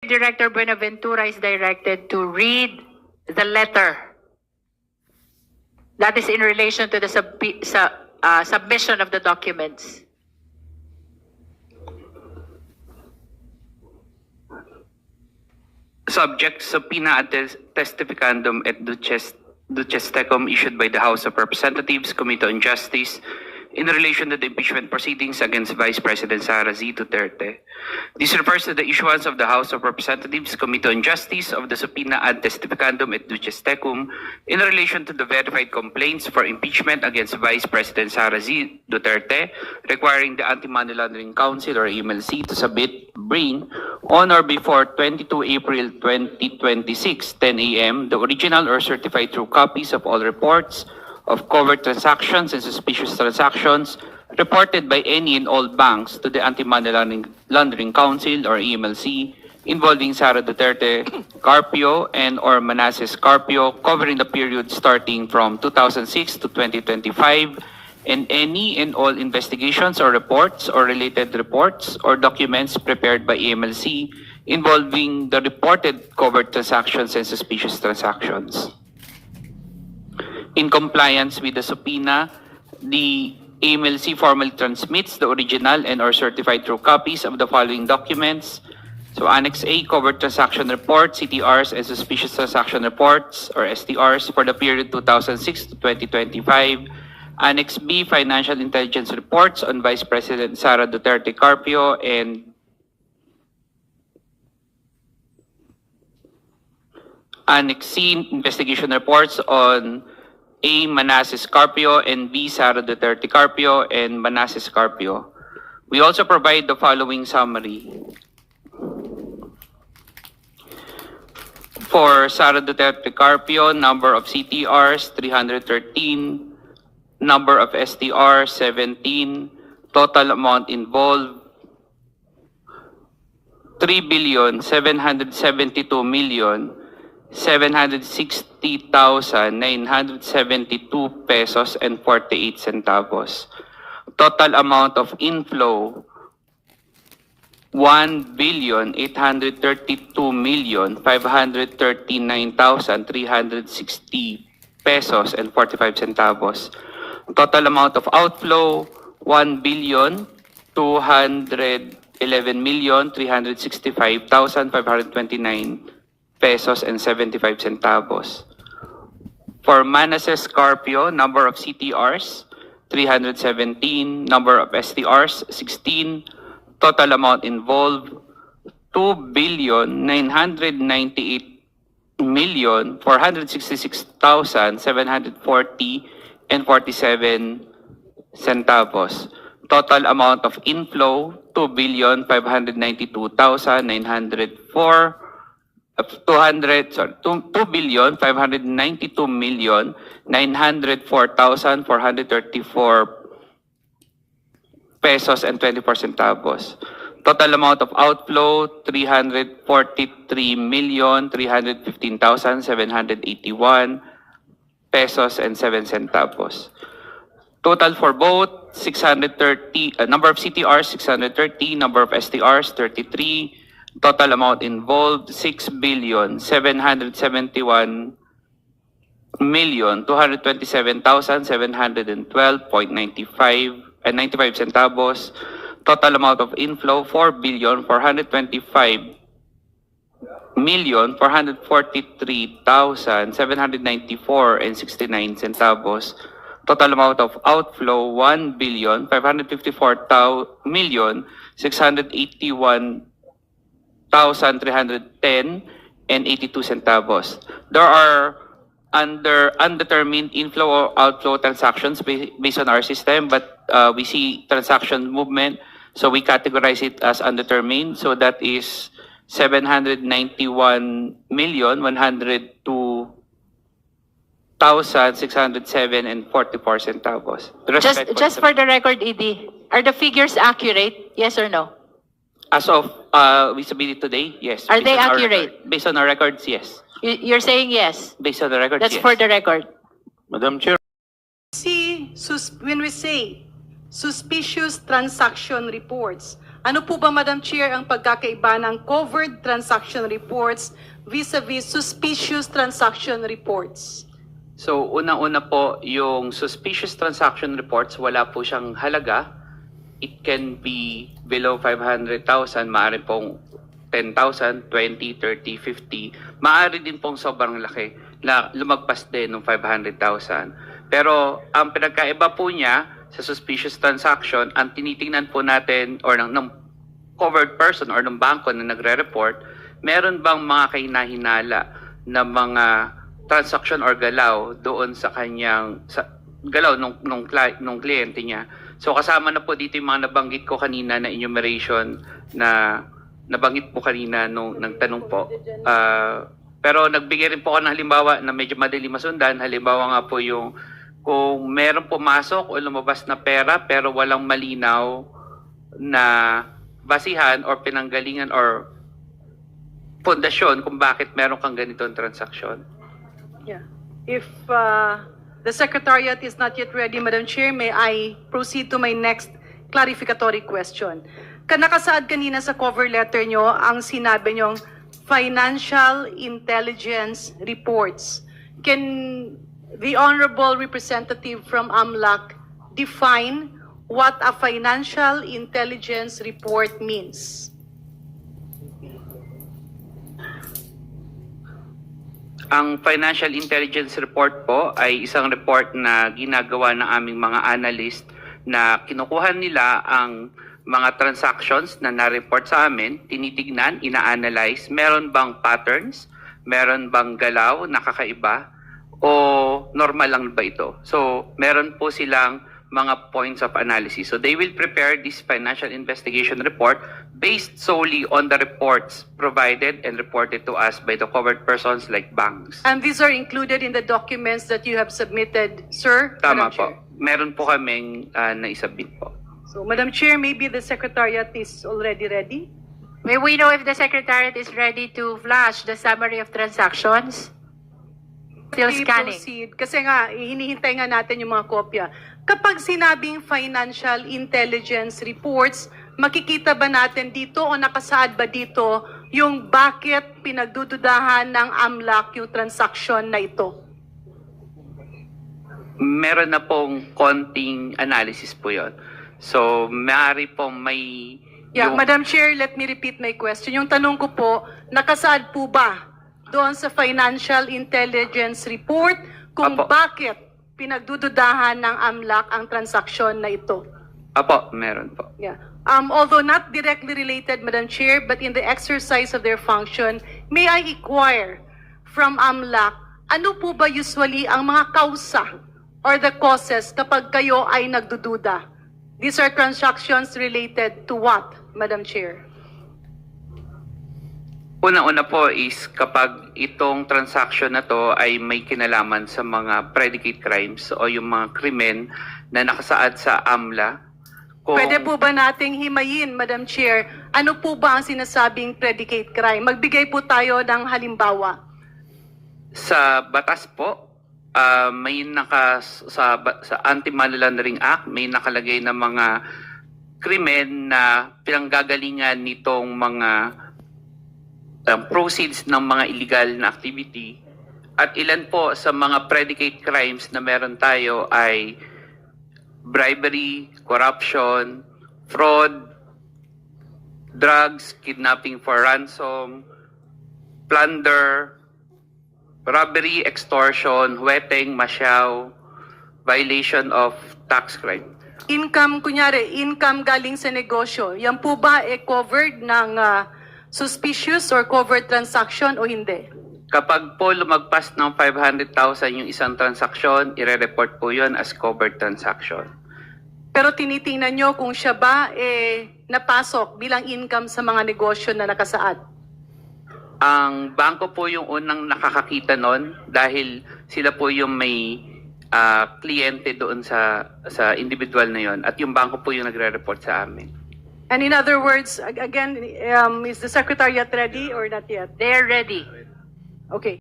Director Buenaventura is directed to read the letter that is in relation to the submission of the documents. Subject subpoena ad testificandum et duces tecum issued by the House of Representatives, Committee on Justice, in relation to the impeachment proceedings against Vice President Sara Z. Duterte. This refers to the issuance of the House of Representatives, Committee on Justice of the subpoena ad testificandum et duces tecum in relation to the verified complaints for impeachment against Vice President Sara Z. Duterte, requiring the Anti-Money Laundering Council or AMLC to bring on or before 22 April 2026, 10 a.m., the original or certified true copies of all reports of covert transactions and suspicious transactions reported by any and all banks to the Anti-Money Laundering Council or AMLC involving Sara Duterte Carpio and or Manasseh Carpio covering the period starting from 2006 to 2025, and any and all investigations or reports or related reports or documents prepared by AMLC involving the reported covert transactions and suspicious transactions. In compliance with the subpoena, the AMLC formally transmits the original and or certified true copies of the following documents. So Annex A, Covert Transaction Report, CTRs, and Suspicious Transaction Reports, or STRs, for the period 2006 to 2025. Annex B, Financial Intelligence Reports on Vice President Sara Duterte Carpio and Annex C, Investigation Reports on A. Manasseh Carpio and B. Sara Duterte Carpio and Manasseh Carpio. We also provide the following summary. For Sara Duterte Carpio, number of CTRs 313, number of STRs 17, total amount involved 3,772,760,972 pesos and 48 centavos. Total amount of inflow 1,832,539,360 pesos and 45 centavos. Total amount of outflow 1,211,365,529 pesos and 75 centavos. For Manasseh Carpio, number of CTRs 317, number of STRs 16, total amount involved 2,998,466,740 and 47 centavos. Total amount of inflow 2,592,904,434 pesos and 24 centavos. Total amount of outflow 343,315,781 pesos and 7 centavos. Total for both 630, number of CTRs 630, number of STRs 33, total amount involved 6,727,227,712.95 centavos. Total amount of inflow 4,425,443,794 and 69 centavos. Total amount of outflow 1,554,681,310 and 82 centavos. There are undetermined inflow or outflow transactions based on our system, but we see transaction movement, so we categorize it as undetermined. So that is 791,102,607 and 44 centavos. Just for the record, ED, are the figures accurate? Yes or no? As of we submitted today, yes. Are they accurate? Based on our records, yes. You're saying yes? Based on the records, That's yes. for the record. Madam Chair. When we say suspicious transaction reports, Ano po ba, Madam Chair, ang pagkakaiba ng covered transaction reports vis-a-vis suspicious transaction reports? So, unang-una po, yung suspicious transaction reports, wala po siyang halaga. It can be below 500,000, maaari pong 10,000, 20, 30, 50. Maaari din pong sobrang laki na lumagpas din ng 500,000. Pero ang pinagkaiba po niya sa suspicious transaction, ang tinitingnan po natin or ng covered person or ng bangko na nagre-report, meron bang mga kahinahinala na mga transaction or galaw doon sa kanyang galaw nung kliyente niya. So kasama na po dito yung mga nabanggit ko kanina na enumeration na nabanggit po kanina nung nagtanong po. Pero nagbigay rin po ako ng halimbawa na medyo madali masundan. Halimbawa nga po yung kung meron pumasok o lumabas na pera pero walang malinaw na basihan or pinanggalingan or pundasyon kung bakit meron kang ganitong transaksyon. Yeah. If the Secretariat is not yet ready, Madam Chair, may I proceed to my next clarificatory question? Nakasaad kanina sa cover letter nyo ang sinabi nyong financial intelligence reports. Can the Honorable Representative from AMLAC define what a financial intelligence report means? Ang Financial Intelligence Report po ay isang report na ginagawa ng aming mga analyst na kinukuha nila ang mga transactions na na-report sa amin, tinitignan, ina-analyze, meron bang patterns, meron bang galaw na kakaiba, o normal lang ba ito? So, meron po silang mga points of analysis. So, they will prepare this financial investigation report based solely on the reports provided and reported to us by the covered persons like banks. And these are included in the documents that you have submitted, sir? Tama Madam po. Chair. Meron po kaming naisabit po. So, Madam Chair, maybe the Secretariat is already ready? May we know if the Secretariat is ready to flash the summary of transactions? Still We scanning. proceed. Kasi nga, hinihintay nga natin yung mga kopya. Kapag sinabing financial intelligence reports, makikita ba natin dito o nakasaad ba dito yung bakit pinagdududahan ng AMLAC yung transaction na ito? Meron na pong konting analysis po yon. So, maaari pong may... Yeah, Madam Chair, let me repeat my question. Yung tanong ko po, nakasaad po ba doon sa financial intelligence report kung Apo. bakit pinagdududahan ng AMLAC ang transaksyon na ito? Apo, meron po. Yeah. Although not directly related, Madam Chair, but in the exercise of their function, may I inquire from AMLAC, ano po ba usually ang mga kausa or the causes kapag kayo ay nagdududa? These are transactions related to what, Madam Chair? Una-una po is kapag itong transaction na to ay may kinalaman sa mga predicate crimes o yung mga krimen na nakasaad sa AMLA. Pwede po ba nating himayin, Madam Chair, ano po ba ang sinasabing predicate crime? Magbigay po tayo ng halimbawa. Sa batas po, may sa Anti-Money Laundering Act, may nakalagay na mga krimen na pinanggagalingan nitong mga proceeds ng mga illegal na activity. At ilan po sa mga predicate crimes na meron tayo ay bribery, corruption, fraud, drugs, kidnapping for ransom, plunder, robbery, extortion, huweteng, masyaw, violation of tax crime. Income, kunyari, income galing sa negosyo, yan po ba covered ng suspicious or covered transaction o hindi? Kapag po lumagpas ng 500,000 yung isang transaksyon, ire-report po yun as covered transaction. Pero tinitingnan nyo kung siya ba napasok bilang income sa mga negosyo na nakasaad. Ang bangko po yung unang nakakakita nun dahil sila po yung may kliyente doon sa individual na yon at yung bangko po yung nagre-report sa amin. And in other words, again, is the Secretariat ready or not yet? They're ready. Okay.